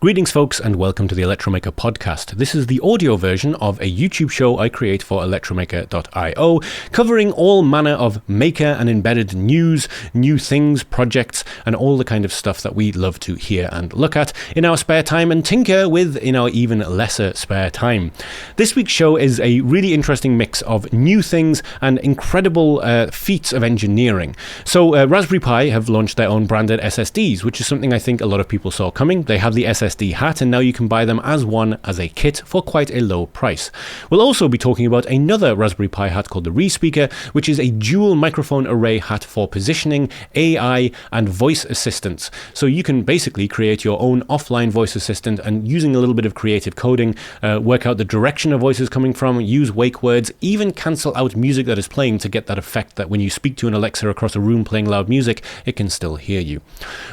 Greetings folks and welcome to the Electromaker podcast. This is the audio version of a YouTube show I create for Electromaker.io, covering all manner of maker and embedded news, new things, projects, and all the kind of stuff that we love to hear and look at in our spare time and tinker with in our even lesser spare time. This week's show is a really interesting mix of new things and incredible feats of engineering. So Raspberry Pi have launched their own branded SSDs, which is something I think a lot of people saw coming. They have the SSD HAT, and now you can buy them as one as a kit for quite a low price. We'll also be talking about another Raspberry Pi hat called the ReSpeaker, which is a dual microphone array hat for positioning, AI, and voice assistance. So you can basically create your own offline voice assistant and using a little bit of creative coding, work out the direction a voice is coming from, use wake words, even cancel out music that is playing to get that effect that when you speak to an Alexa across a room playing loud music, it can still hear you.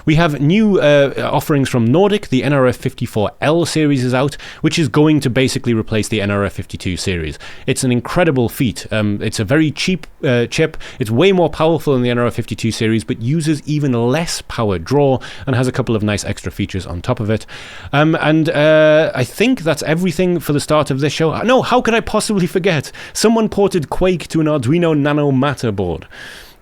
We have new offerings from Nordic. The nRF54L series is out, which is going to basically replace the nRF52 series. It's an incredible feat. It's a very cheap chip. It's way more powerful than the nRF52 series, but uses even less power draw and has a couple of nice extra features on top of it. I think that's everything for the start of this show. No, how could I possibly forget? Someone ported Quake to an Arduino Nano Matter board.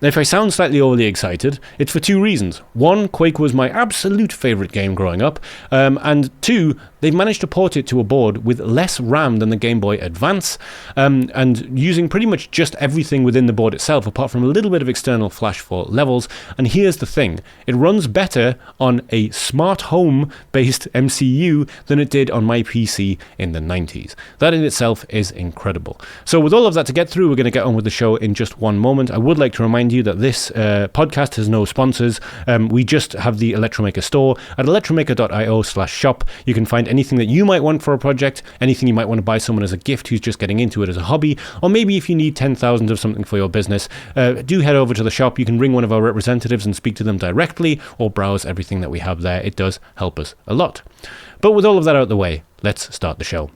Now, if I sound slightly overly excited, it's for two reasons. One, Quake was my absolute favourite game growing up, and two, they've managed to port it to a board with less RAM than the Game Boy Advance, and using pretty much just everything within the board itself, apart from a little bit of external flash for levels. And here's the thing, it runs better on a smart home-based MCU than it did on my PC in the 90s. That in itself is incredible. So with all of that to get through, we're going to get on with the show in just one moment. I would like to remind you that this podcast has no sponsors. We just have the Electromaker store at electromaker.io/shop. You can find anything that you might want for a project, anything you might want to buy someone as a gift who's just getting into it as a hobby, or maybe if you need 10,000 of something for your business, do head over to the shop. You can ring one of our representatives and speak to them directly, or browse everything that we have there. It does help us a lot. But with all of that out of the way, let's start the show.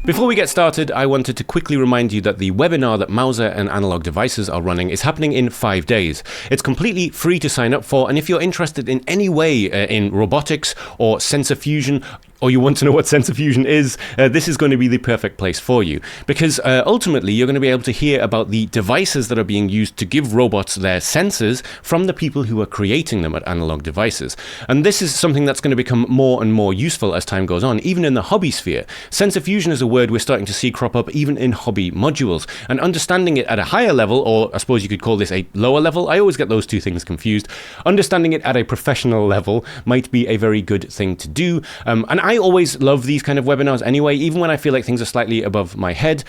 Before we get started, I wanted to quickly remind you that the webinar that Mauser and Analog Devices are running is happening in 5 days. It's completely free to sign up for, and if you're interested in any way in robotics or sensor fusion, or you want to know what sensor fusion is, this is going to be the perfect place for you. Because ultimately, you're going to be able to hear about the devices that are being used to give robots their sensors from the people who are creating them at Analog Devices. And this is something that's going to become more and more useful as time goes on, even in the hobby sphere. Sensor fusion is a word we're starting to see crop up even in hobby modules. And understanding it at a higher level, or I suppose you could call this a lower level, I always get those two things confused. Understanding it at a professional level might be a very good thing to do. And I always love these kind of webinars anyway, even when I feel like things are slightly above my head,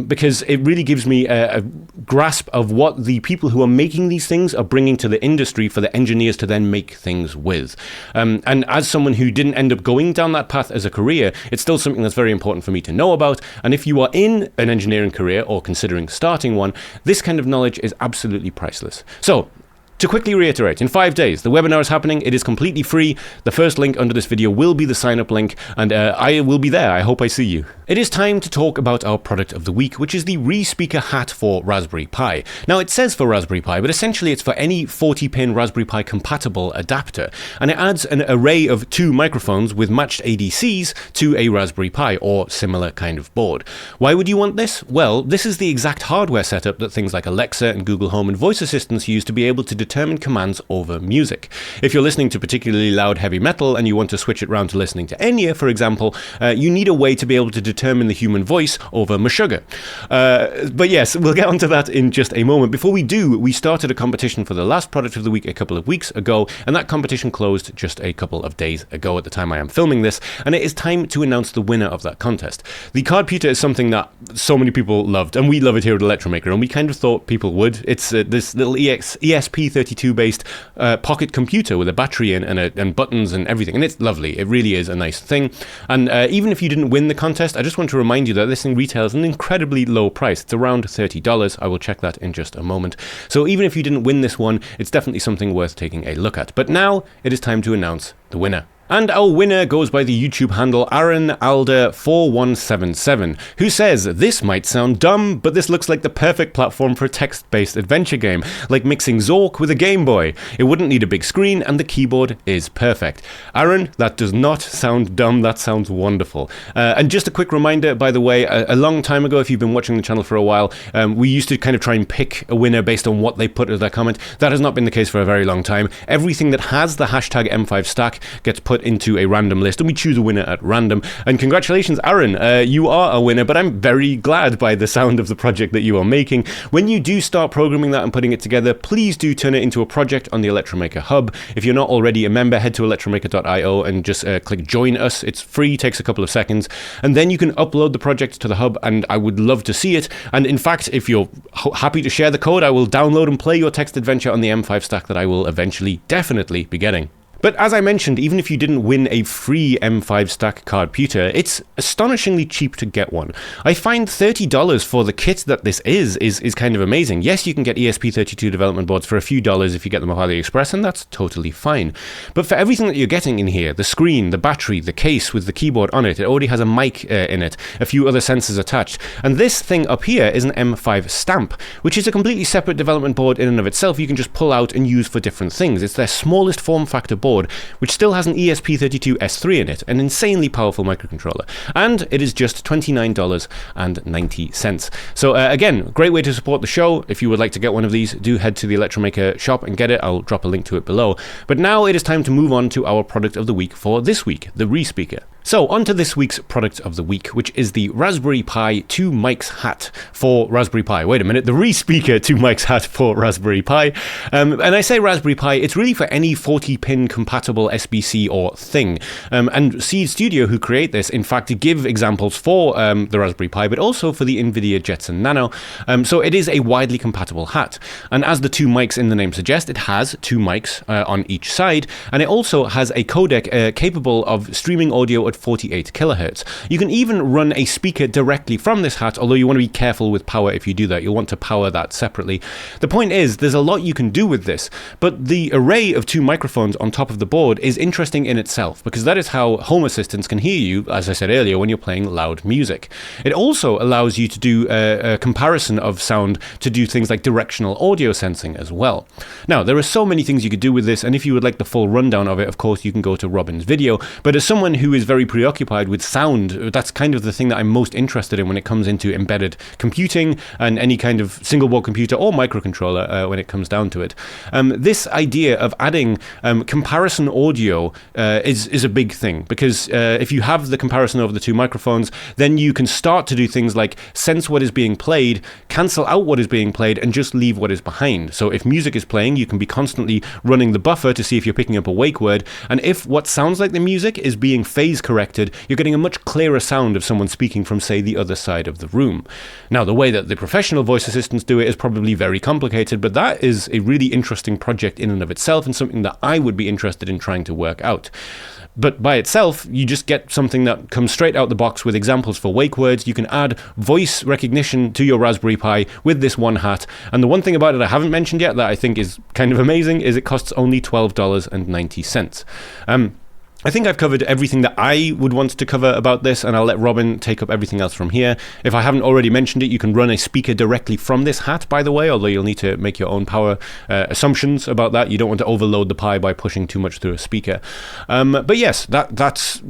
because it really gives me a grasp of what the people who are making these things are bringing to the industry for the engineers to then make things with. And as someone who didn't end up going down that path as a career, it's still something that's very important for me to know about. And if you are in an engineering career or considering starting one, this kind of knowledge is absolutely priceless. So, to quickly reiterate, in 5 days, the webinar is happening. It is completely free. The first link under this video will be the sign-up link, and I will be there. I hope I see you. It is time to talk about our product of the week, which is the ReSpeaker hat for Raspberry Pi. Now, it says for Raspberry Pi, but essentially it's for any 40-pin Raspberry Pi compatible adapter, and it adds an array of 2 microphones with matched ADCs to a Raspberry Pi or similar kind of board. Why would you want this? Well, this is the exact hardware setup that things like Alexa and Google Home and voice assistants use to be able to determine commands over music. If you're listening to particularly loud heavy metal and you want to switch it around to listening to Enya, for example, you need a way to be able to determine the human voice over Meshuggah. But yes, we'll get onto that in just a moment. Before we do, we started a competition for the last product of the week a couple of weeks ago, and that competition closed just a couple of days ago at the time I am filming this, and it is time to announce the winner of that contest. The Cardputer is something that so many people loved, and we love it here at Electromaker, and we kind of thought people would. It's this little ESP32 based pocket computer with a battery in and buttons and everything, and it's lovely. It really is a nice thing. And even if you didn't win the contest, I just want to remind you that this thing retails an incredibly low price. It's around $30. I will check that in just a moment. So even if you didn't win this one, it's definitely something worth taking a look at. But now it is time to announce the winner. And our winner goes by the YouTube handle AaronAlder4177, who says, "This might sound dumb, but this looks like the perfect platform for a text-based adventure game, like mixing Zork with a Game Boy. It wouldn't need a big screen, and the keyboard is perfect." Aaron, that does not sound dumb, that sounds wonderful. And just a quick reminder, by the way, a long time ago, if you've been watching the channel for a while, we used to kind of try and pick a winner based on what they put as their comment. That has not been the case for a very long time. Everything that has the hashtag M5Stack gets put into a random list, and we choose a winner at random. And congratulations, Aaron, you are a winner, but I'm very glad by the sound of the project that you are making. When you do start programming that and putting it together, please do turn it into a project on the Electromaker Hub. If you're not already a member, head to electromaker.io and just click join us. It's free, takes a couple of seconds, and then you can upload the project to the Hub, and I would love to see it. And in fact, if you're happy to share the code, I will download and play your text adventure on the M5 stack that I will eventually definitely be getting. But as I mentioned, even if you didn't win a free M5 Stack cardputer, it's astonishingly cheap to get one. I find $30 for the kit that this is kind of amazing. Yes, you can get ESP32 development boards for a few dollars if you get them off AliExpress, and that's totally fine. But for everything that you're getting in here, the screen, the battery, the case with the keyboard on it, it already has a mic in it, a few other sensors attached. And this thing up here is an M5 Stamp, which is a completely separate development board in and of itself you can just pull out and use for different things. It's their smallest form factor board, which still has an ESP32S3 in it, an insanely powerful microcontroller. And it is just $29.90. So again, great way to support the show. If you would like to get one of these, do head to the Electromaker shop and get it. I'll drop a link to it below. But now it is time to move on to our product of the week for this week, the ReSpeaker. So, on to this week's product of the week, which is the Raspberry Pi 2 mics hat for Raspberry Pi. Wait a minute, the ReSpeaker 2 mics hat for Raspberry Pi. And I say Raspberry Pi, it's really for any 40-pin compatible SBC or thing. And Seed Studio, who create this, in fact, give examples for the Raspberry Pi, but also for the NVIDIA Jetson Nano. So it is a widely compatible hat. And as the 2 mics in the name suggest, it has 2 mics on each side, and it also has a codec capable of streaming audio at 48 kilohertz. You can even run a speaker directly from this hat, although you want to be careful with power if you do that. You'll want to power that separately. The point is, there's a lot you can do with this, but the array of 2 microphones on top of the board is interesting in itself, because that is how home assistants can hear you, as I said earlier, when you're playing loud music. It also allows you to do a comparison of sound to do things like directional audio sensing as well. Now, there are so many things you could do with this, and if you would like the full rundown of it, of course, you can go to Robin's video, but as someone who is very preoccupied with sound, that's kind of the thing that I'm most interested in when it comes into embedded computing and any kind of single board computer or microcontroller when it comes down to it. This idea of adding comparison audio is a big thing, because if you have the comparison over the 2 microphones, then you can start to do things like sense what is being played, cancel out what is being played, and just leave what is behind. So if music is playing, you can be constantly running the buffer to see if you're picking up a wake word, and if what sounds like the music is being phase corrected, you're getting a much clearer sound of someone speaking from, say, the other side of the room. Now, the way that the professional voice assistants do it is probably very complicated, but that is a really interesting project in and of itself, and something that I would be interested in trying to work out. But by itself, you just get something that comes straight out the box with examples for wake words. You can add voice recognition to your Raspberry Pi with this one hat. And the one thing about it I haven't mentioned yet that I think is kind of amazing is it costs only $12.90. I think I've covered everything that I would want to cover about this, and I'll let Robin take up everything else from here. If I haven't already mentioned it, you can run a speaker directly from this hat, by the way, although you'll need to make your own power assumptions about that. You don't want to overload the Pi by pushing too much through a speaker. But yes, that's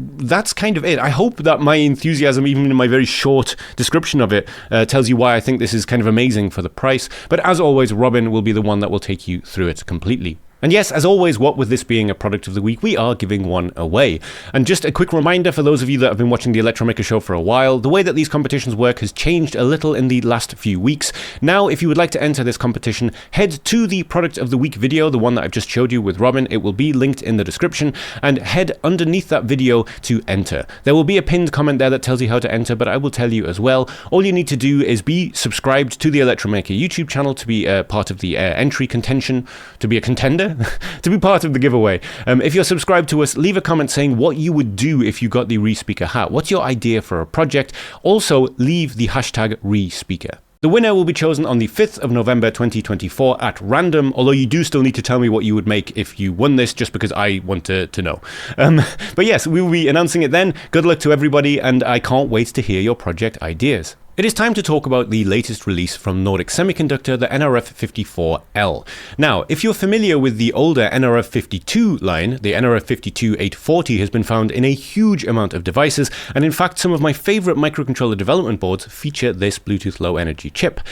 kind of it. I hope that my enthusiasm, even in my very short description of it, tells you why I think this is kind of amazing for the price. But as always, Robin will be the one that will take you through it completely. And yes, as always, what with this being a product of the week, we are giving one away. And just a quick reminder for those of you that have been watching the Electromaker Show for a while, the way that these competitions work has changed a little in the last few weeks. Now, if you would like to enter this competition, head to the product of the week video, the one that I've just showed you with Robin. It will be linked in the description, and head underneath that video to enter. There will be a pinned comment there that tells you how to enter, but I will tell you as well. All you need to do is be subscribed to the Electromaker YouTube channel to be part of the entry contention, to be a contender. To be part of the giveaway. If you're subscribed to us, leave a comment saying what you would do if you got the ReSpeaker hat. What's your idea for a project? Also, leave the hashtag ReSpeaker. The winner will be chosen on the 5th of November 2024 at random, although you do still need to tell me what you would make if you won this, just because I want to know. But yes, we will be announcing it then. Good luck to everybody, and I can't wait to hear your project ideas. It is time to talk about the latest release from Nordic Semiconductor, the nRF54L. Now, if you're familiar with the older nRF52 line, the nRF52840 has been found in a huge amount of devices, and in fact some of my favorite microcontroller development boards feature this Bluetooth Low Energy chip.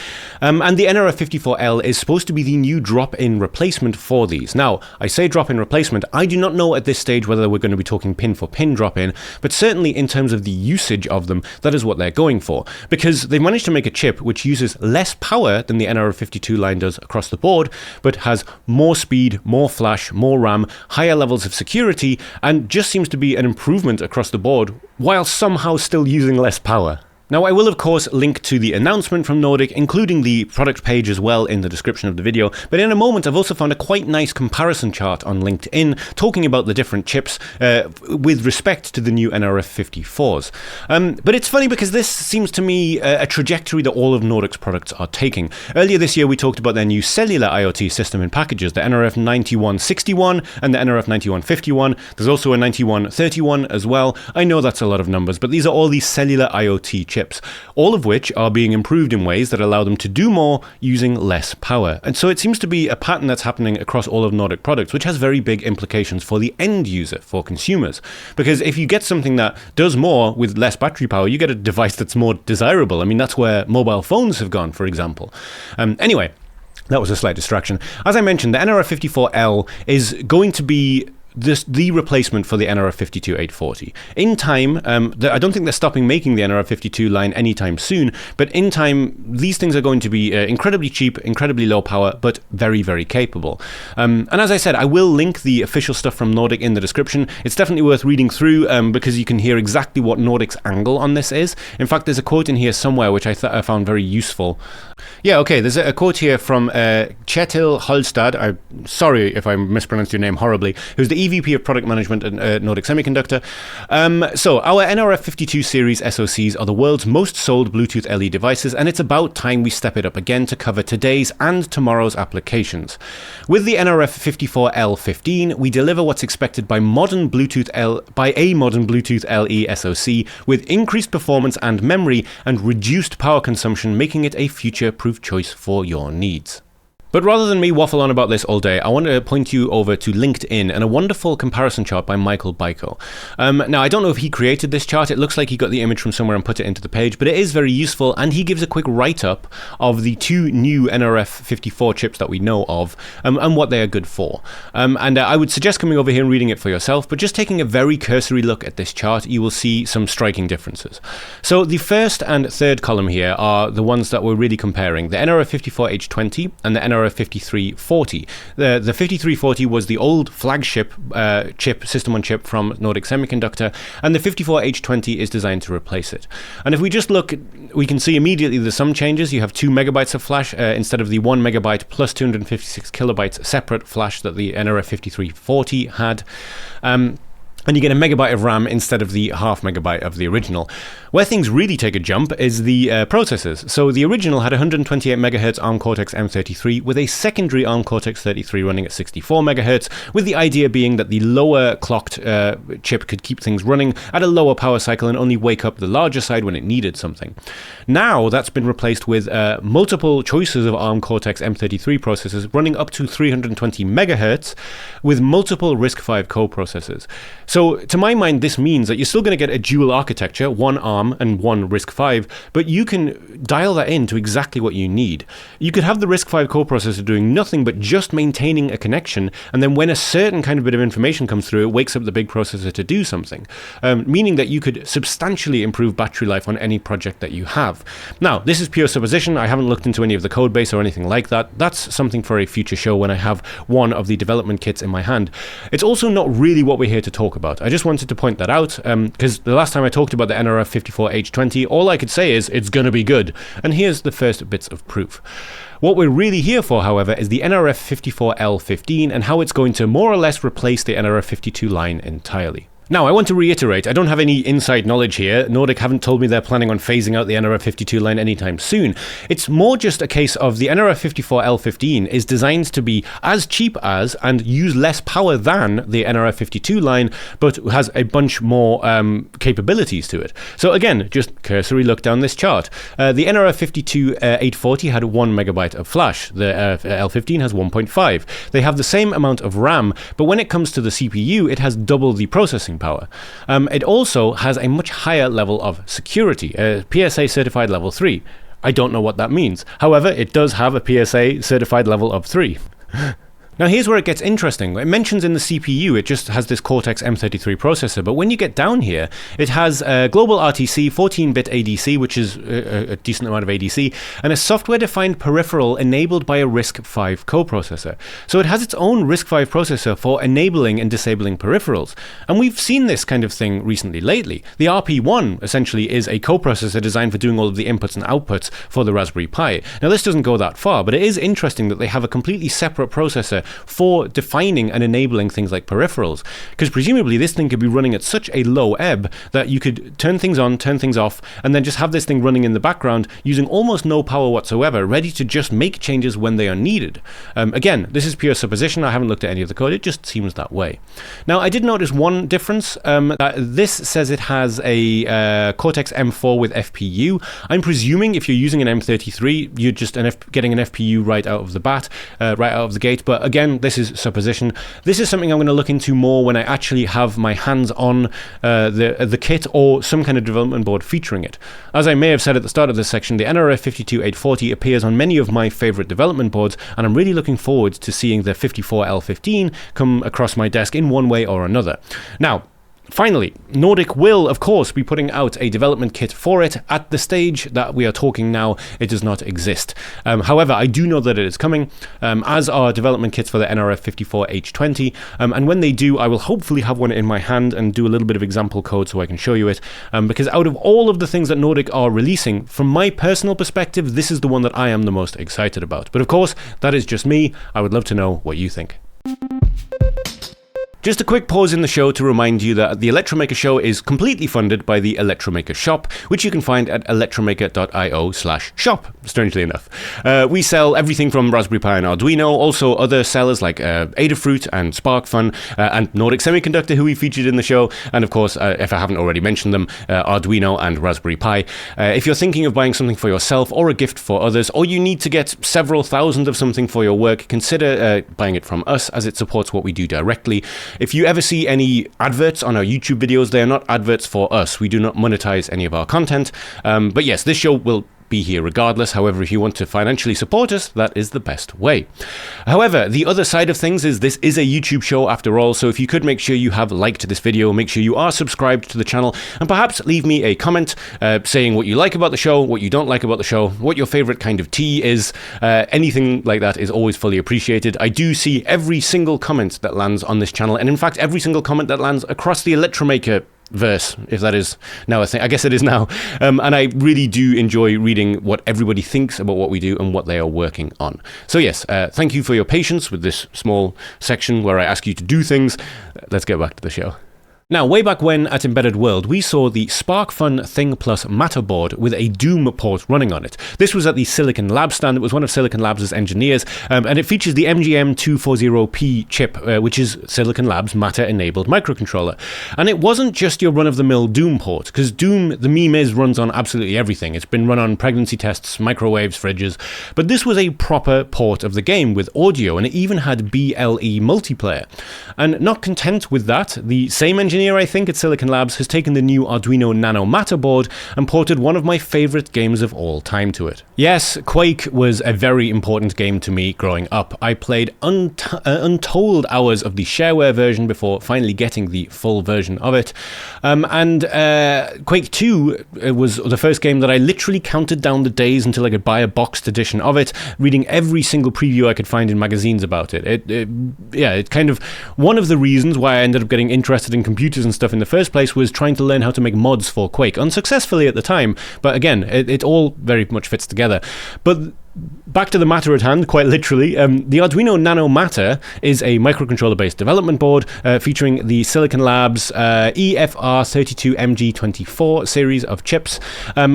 And the nRF54L is supposed to be the new drop-in replacement for these. Now, I say drop-in replacement, I do not know at this stage whether we're going to be talking pin-for-pin drop-in, but certainly in terms of the usage of them, that is what they're going for. Because they've managed to make a chip which uses less power than the nRF52 line does across the board, but has more speed, more flash, more RAM, higher levels of security, and just seems to be an improvement across the board, while somehow still using less power. Now, I will of course link to the announcement from Nordic, including the product page as well in the description of the video, but in a moment I've also found a quite nice comparison chart on LinkedIn talking about the different chips with respect to the new nRF54s. But it's funny because this seems to me a trajectory that all of Nordic's products are taking. Earlier this year we talked about their new cellular IoT system in packages, the nRF9161 and the nRF9151. There's also a 9131 as well. I know that's a lot of numbers, but these are all these cellular IoT chips, all of which are being improved in ways that allow them to do more using less power. And so it seems to be a pattern that's happening across all of Nordic products, which has very big implications for the end user, for consumers. Because if you get something that does more with less battery power, you get a device that's more desirable. I mean, that's where mobile phones have gone, for example. Anyway, that was a slight distraction. As I mentioned, the nRF54L is going to be the replacement for the nRF52840. In time, I don't think they're stopping making the nRF52 line anytime soon, but in time, these things are going to be incredibly cheap, incredibly low power, but very, very capable. And as I said, I will link the official stuff from Nordic in the description. It's definitely worth reading through because you can hear exactly what Nordic's angle on this is. In fact, there's a quote in here somewhere which I found very useful. Yeah, okay, there's a quote here from Kjetil Holstad. I'm sorry if I mispronounced your name horribly, who's the EVP of Product Management at Nordic Semiconductor. So, our nRF52 series SoCs are the world's most sold Bluetooth LE devices, and it's about time we step it up again to cover today's and tomorrow's applications. With the nRF54L15, we deliver what's expected by a modern Bluetooth LE SoC with increased performance and memory and reduced power consumption, making it a future-proof choice for your needs. But rather than me waffle on about this all day, I want to point you over to LinkedIn and a wonderful comparison chart by Michael Baiko. Now, I don't know if he created this chart. It looks like he got the image from somewhere and put it into the page, but it is very useful, and he gives a quick write-up of the two new nRF54 chips that we know of and what they are good for. And I would suggest coming over here and reading it for yourself, but just taking a very cursory look at this chart, you will see some striking differences. So the first and third column here are the ones that we're really comparing, the nRF54H20 and the nRF5340. The 5340 was the old flagship system on chip from Nordic Semiconductor, and the 54H20 is designed to replace it. And if we just look, we can see immediately there's some changes. You have 2 megabytes of flash instead of the 1 megabyte plus 256 kilobytes separate flash that the nRF5340 had. And you get a megabyte of RAM instead of the half megabyte of the original. Where things really take a jump is the processors. So the original had 128 MHz ARM Cortex-M33 with a secondary ARM Cortex-33 running at 64 MHz, with the idea being that the lower clocked chip could keep things running at a lower power cycle and only wake up the larger side when it needed something. Now that's been replaced with multiple choices of ARM Cortex-M33 processors running up to 320 MHz with multiple RISC-V co-processors. So to my mind, this means that you're still going to get a dual architecture, one ARM and one RISC-V, but you can dial that in to exactly what you need. You could have the RISC-V coprocessor doing nothing but just maintaining a connection, and then when a certain kind of bit of information comes through, it wakes up the big processor to do something, meaning that you could substantially improve battery life on any project that you have. Now, this is pure supposition. I haven't looked into any of the code base or anything like that. That's something for a future show when I have one of the development kits in my hand. It's also not really what we're here to talk about. I just wanted to point that out because the last time I talked about the nRF54H20, all I could say is it's going to be good. And here's the first bits of proof. What we're really here for, however, is the nRF54L15 and how it's going to more or less replace the nRF52 line entirely. Now, I want to reiterate, I don't have any inside knowledge here. Nordic haven't told me they're planning on phasing out the nRF52 line anytime soon. It's more just a case of the nRF54L15 is designed to be as cheap as and use less power than the nRF52 line, but has a bunch more capabilities to it. So again, just cursory look down this chart. The nRF52 840 had 1 megabyte of flash. The L15 has 1.5. They have the same amount of RAM, but when it comes to the CPU, it has double the processing power. It also has a much higher level of security, PSA certified level 3. I don't know what that means. However, it does have a PSA certified level of 3. Now here's where it gets interesting. It mentions in the CPU it just has this Cortex M33 processor, but when you get down here, it has a global RTC, 14-bit ADC, which is a decent amount of ADC, and a software-defined peripheral enabled by a RISC-V coprocessor. So it has its own RISC-V processor for enabling and disabling peripherals. And we've seen this kind of thing recently lately. The RP1 essentially is a coprocessor designed for doing all of the inputs and outputs for the Raspberry Pi. Now this doesn't go that far, but it is interesting that they have a completely separate processor for defining and enabling things like peripherals, because presumably this thing could be running at such a low ebb that you could turn things on, turn things off, and then just have this thing running in the background using almost no power whatsoever, ready to just make changes when they are needed. Again, this is pure supposition. I haven't looked at any of the code. It just seems that way. Now, I did notice one difference. That this says it has a Cortex M4 with FPU. I'm presuming if you're using an M33, you're just getting an FPU right out of the gate, but again, this is supposition. This is something I'm going to look into more when I actually have my hands on the kit or some kind of development board featuring it. As I may have said at the start of this section, the nRF52 840 appears on many of my favorite development boards, and I'm really looking forward to seeing the 54L15 come across my desk in one way or another. Now, finally, Nordic will, of course, be putting out a development kit for it. At the stage that we are talking now, it does not exist. However, I do know that it is coming, as are development kits for the nRF54H20. And when they do, I will hopefully have one in my hand and do a little bit of example code so I can show you it. Because out of all of the things that Nordic are releasing, from my personal perspective, this is the one that I am the most excited about. But of course, that is just me. I would love to know what you think. Just a quick pause in the show to remind you that the Electromaker Show is completely funded by the Electromaker Shop, which you can find at electromaker.io/shop, strangely enough. We sell everything from Raspberry Pi and Arduino, also other sellers like Adafruit and Sparkfun, and Nordic Semiconductor, who we featured in the show, and of course, if I haven't already mentioned them, Arduino and Raspberry Pi. If you're thinking of buying something for yourself or a gift for others, or you need to get several thousand of something for your work, consider buying it from us, as it supports what we do directly. If you ever see any adverts on our YouTube videos, they are not adverts for us. We do not monetize any of our content. But yes, this show will be here regardless. However, if you want to financially support us, that is the best way. However, the other side of things is this is a YouTube show after all, so if you could make sure you have liked this video, make sure you are subscribed to the channel, and perhaps leave me a comment saying what you like about the show, what you don't like about the show, what your favorite kind of tea is. Anything like that is always fully appreciated. I do see every single comment that lands on this channel, and in fact every single comment that lands across the Electromaker verse, if that is now a thing. I guess it is now. And I really do enjoy reading what everybody thinks about what we do and what they are working on. So yes, thank you for your patience with this small section where I ask you to do things. Let's get back to the show. Now, way back when at Embedded World, we saw the Sparkfun Thing Plus Matter board with a Doom port running on it. This was at the Silicon Labs stand. It was one of Silicon Labs' engineers, and it features the MGM240P chip, which is Silicon Labs' Matter-enabled microcontroller. And it wasn't just your run-of-the-mill Doom port, because Doom, the meme is, runs on absolutely everything. It's been run on pregnancy tests, microwaves, fridges, but this was a proper port of the game with audio, and it even had BLE multiplayer. And not content with that, the same engineer, I think, at Silicon Labs has taken the new Arduino Nano Matter board and ported one of my favorite games of all time to it. Yes, Quake was a very important game to me growing up. I played untold hours of the shareware version before finally getting the full version of it. And Quake 2 was the first game that I literally counted down the days until I could buy a boxed edition of it, reading every single preview I could find in magazines about it. It's kind of one of the reasons why I ended up getting interested in computers and stuff in the first place was trying to learn how to make mods for Quake, unsuccessfully at the time, but again, it all very much fits together. But back to the matter at hand, quite literally. The Arduino Nano Matter is a microcontroller-based development board featuring the Silicon Labs EFR32MG24 series of chips,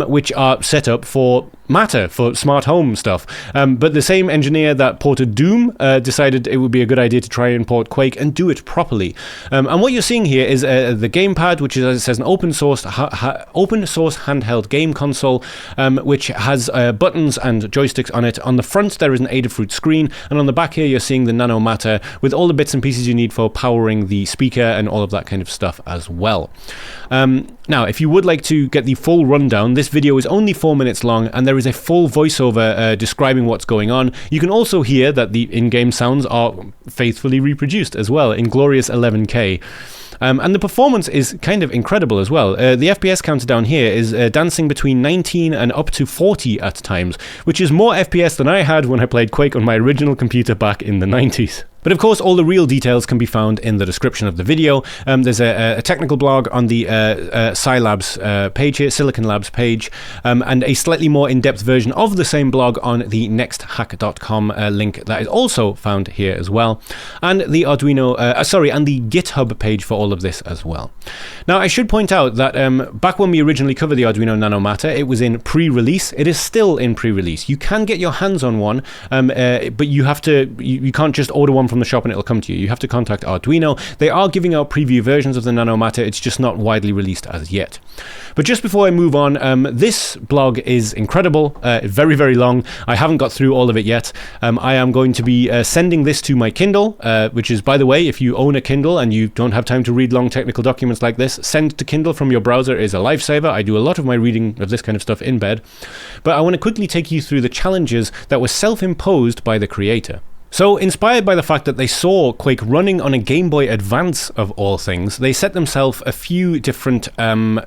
which are set up for Matter, for smart home stuff. But the same engineer that ported Doom decided it would be a good idea to try and port Quake and do it properly. And what you're seeing here is the gamepad, which is, as it says, an open source handheld game console, which has buttons and joysticks on it. On the front, there is an Adafruit screen, and on the back here, you're seeing the Nano Matter with all the bits and pieces you need for powering the speaker and all of that kind of stuff as well. Now, if you would like to get the full rundown, this video is only 4 minutes long, and there is a full voiceover describing what's going on. You can also hear that the in-game sounds are faithfully reproduced as well in glorious 11K. And the performance is kind of incredible as well. The FPS counter down here is dancing between 19 and up to 40 at times, which is more FPS than I had when I played Quake on my original computer back in the 90s. But of course, all the real details can be found in the description of the video. There's a technical blog on the Scilabs page here, Silicon Labs page, and a slightly more in-depth version of the same blog on the nexthack.com link that is also found here as well, and the Arduino, and the GitHub page for all of this as well. Now, I should point out that back when we originally covered the Arduino Nano Matter, it was in pre-release. It is still in pre-release. You can get your hands on one, but you have to. You can't just order one from the shop and it'll come to you. You have to contact Arduino. They are giving out preview versions of the Nano Matter. It's just not widely released as yet. But just before I move on, this blog is incredible, very, very long. I haven't got through all of it yet. I am going to be sending this to my Kindle, which is, by the way, if you own a Kindle and you don't have time to read long technical documents like this, send to Kindle from your browser is a lifesaver. I do a lot of my reading of this kind of stuff in bed. But I want to quickly take you through the challenges that were self-imposed by the creator. So, inspired by the fact that they saw Quake running on a Game Boy Advance of all things, they set themselves a few different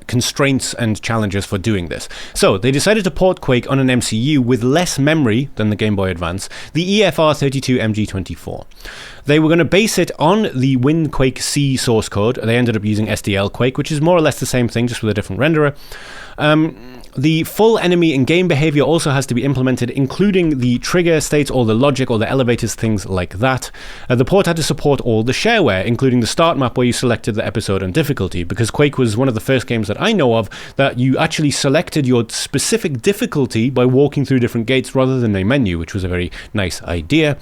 constraints and challenges for doing this. So, they decided to port Quake on an MCU with less memory than the Game Boy Advance, the EFR32MG24. They were going to base it on the WinQuake C source code. They ended up using SDL Quake, which is more or less the same thing, just with a different renderer. The full enemy and game behavior also has to be implemented, including the trigger states, all the logic, all the elevators, things like that. The port had to support all the shareware, including the start map where you selected the episode and difficulty, because Quake was one of the first games that I know of that you actually selected your specific difficulty by walking through different gates rather than a menu, which was a very nice idea.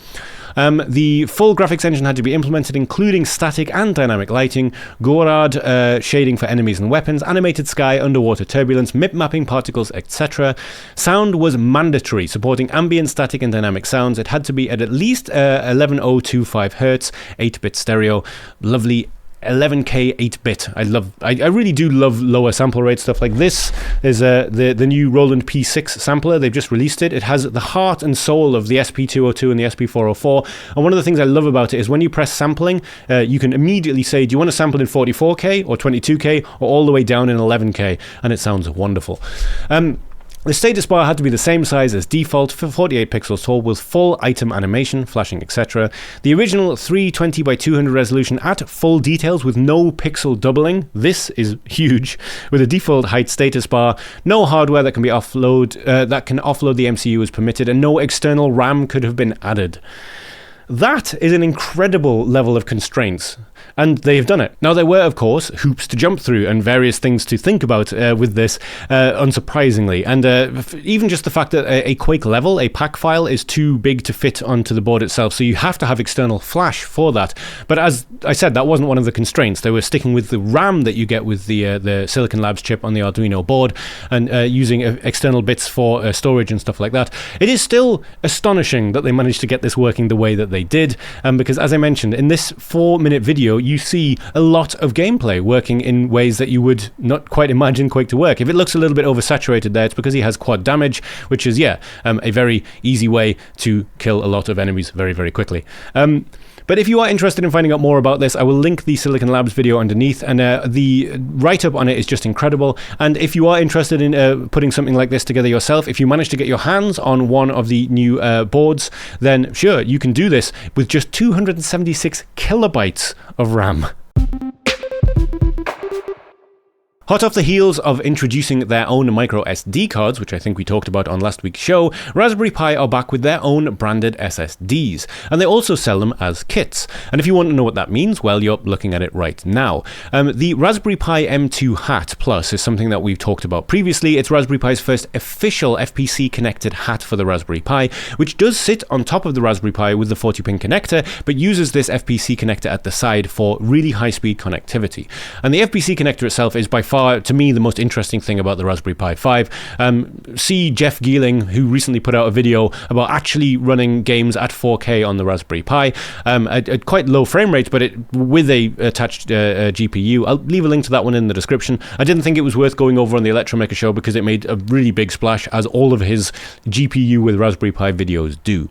The full graphics engine had to be implemented, including static and dynamic lighting, Gorard shading for enemies and weapons, animated sky, underwater turbulence, MIP mapping, particles, etc. Sound was mandatory, supporting ambient, static, and dynamic sounds. It had to be at least 11025 Hz, 8-bit stereo, lovely 11K 8-bit. I really do love lower sample rate stuff like this. Is the new Roland P6 sampler. They've just released it. It has the heart and soul of the SP202 and the SP404. And one of the things I love about it is when you press sampling, you can immediately say, do you want to sample in 44K or 22K or all the way down in 11K? And it sounds wonderful. The status bar had to be the same size as default, for 48 pixels tall, with full item animation, flashing, etc. The original 320 by 200 resolution at full details with no pixel doubling. This is huge. With a default height status bar, no hardware that can offload the MCU is permitted, and no external RAM could have been added. That is an incredible level of constraints, and they've done it. Now, there were, of course, hoops to jump through and various things to think about with this, unsurprisingly. And even just the fact that a Quake level, a pack file, is too big to fit onto the board itself, so you have to have external flash for that. But as I said, that wasn't one of the constraints. They were sticking with the RAM that you get with the Silicon Labs chip on the Arduino board, and using external bits for storage and stuff like that. It is still astonishing that they managed to get this working the way that they did, because as I mentioned, in this 4-minute video, you see a lot of gameplay working in ways that you would not quite imagine Quake to work. If it looks a little bit oversaturated there, it's because he has quad damage, which is, a very easy way to kill a lot of enemies very, very quickly. But if you are interested in finding out more about this, I will link the Silicon Labs video underneath, and the write-up on it is just incredible. And if you are interested in putting something like this together yourself, if you manage to get your hands on one of the new boards, then sure, you can do this with just 276 kilobytes of RAM. Hot off the heels of introducing their own micro SD cards, which I think we talked about on last week's show, Raspberry Pi are back with their own branded SSDs, and they also sell them as kits. And if you want to know what that means, well, you're looking at it right now. The Raspberry Pi M2 HAT Plus is something that we've talked about previously. It's Raspberry Pi's first official FPC-connected HAT for the Raspberry Pi, which does sit on top of the Raspberry Pi with the 40-pin connector, but uses this FPC connector at the side for really high-speed connectivity. And the FPC connector itself is by far, to me, the most interesting thing about the Raspberry Pi 5. See Jeff Geeling, who recently put out a video about actually running games at 4K on the Raspberry Pi at quite low frame rates, but with a attached GPU. I'll leave a link to that one in the description. I didn't think it was worth going over on the Electromaker Show because it made a really big splash, as all of his GPU with Raspberry Pi videos do.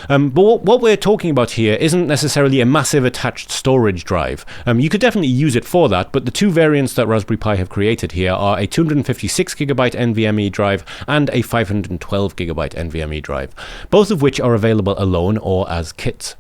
But what we're talking about here isn't necessarily a massive attached storage drive. You could definitely use it for that, but the two variants that Raspberry Pi have created here are a 256GB NVMe drive and a 512GB NVMe drive, both of which are available alone or as kits.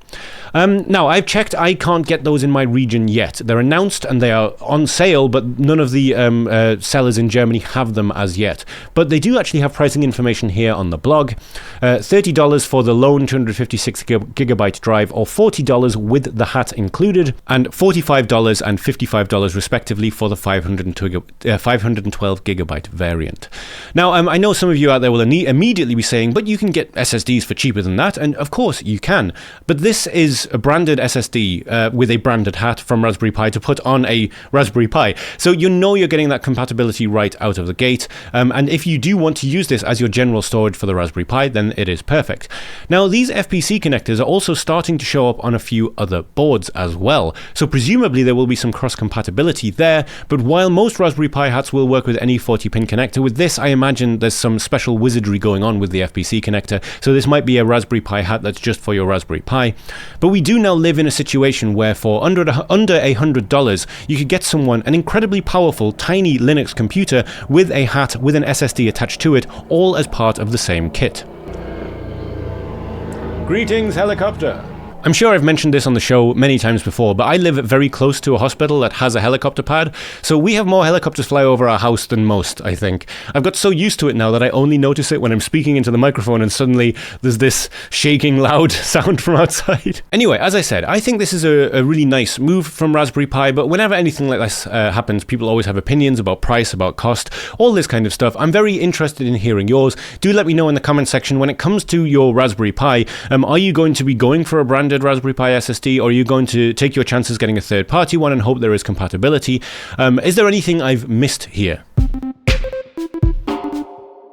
Now, I've checked, I can't get those in my region yet. They're announced and they are on sale, but none of the sellers in Germany have them as yet. But they do actually have pricing information here on the blog. $30 for the lone 256GB drive, or $40 with the HAT included, and $45 and $55 respectively for the 512GB variant. Now, I know some of you out there will immediately be saying, but you can get SSDs for cheaper than that, and of course you can. But this is a branded SSD with a branded HAT from Raspberry Pi to put on a Raspberry Pi. So you know you're getting that compatibility right out of the gate. And if you do want to use this as your general storage for the Raspberry Pi, then it is perfect. Now, these FPC connectors are also starting to show up on a few other boards as well. So presumably there will be some cross-compatibility there. But while most Raspberry Pi HATs will work with any 40-pin connector, with this I imagine there's some special wizardry going on with the FPC connector. So this might be a Raspberry Pi HAT that's just for your Raspberry Pi. But we do now live in a situation where for under $100, you could get someone an incredibly powerful, tiny Linux computer with a HAT with an SSD attached to it, all as part of the same kit. Greetings, helicopter! I'm sure I've mentioned this on the show many times before, but I live very close to a hospital that has a helicopter pad, so we have more helicopters fly over our house than most, I think. I've got so used to it now that I only notice it when I'm speaking into the microphone and suddenly there's this shaking loud sound from outside. Anyway, as I said, I think this is a really nice move from Raspberry Pi, but whenever anything like this happens, people always have opinions about price, about cost, all this kind of stuff. I'm very interested in hearing yours. Do let me know in the comment section when it comes to your Raspberry Pi. Are you going to be going for a branded Raspberry Pi SSD, or are you going to take your chances getting a third-party one and hope there is compatibility? Is there anything I've missed here?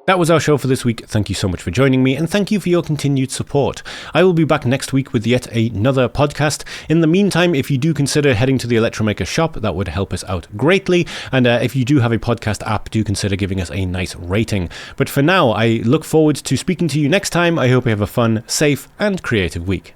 That was our show for this week. Thank you so much for joining me, and thank you for your continued support. I will be back next week with yet another podcast. In the meantime, if you do consider heading to the Electromaker shop, that would help us out greatly. And if you do have a podcast app, do consider giving us a nice rating. But for now, I look forward to speaking to you next time. I hope you have a fun, safe, and creative week.